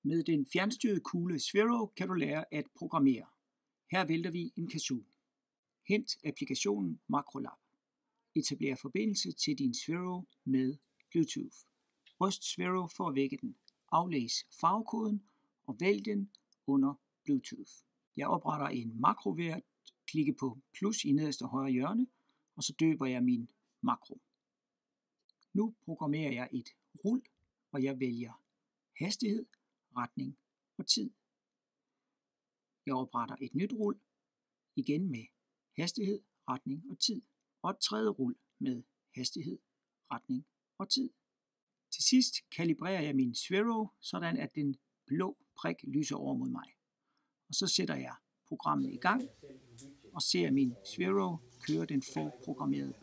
Med den fjernstyrede kugle Sphero kan du lære at programmere. Her vælger vi en kazoo. Hent applikationen MakroLab. Etabler forbindelse til din Sphero med Bluetooth. Ryst Sphero for at vække den. Aflæs farvekoden og vælg den under Bluetooth. Jeg opretter en makro ved at klikke på plus i nederste højre hjørne, og så døber jeg min makro. Nu programmerer jeg et rul, og jeg vælger hastighed, retning og tid. Jeg opretter et nyt rul, igen med hastighed, retning og tid, og et tredje rul med hastighed, retning og tid. Til sidst kalibrerer jeg min Sphero, sådan at den blå prik lyser over mod mig. Og så sætter jeg programmet i gang og ser min Sphero køre den forprogrammerede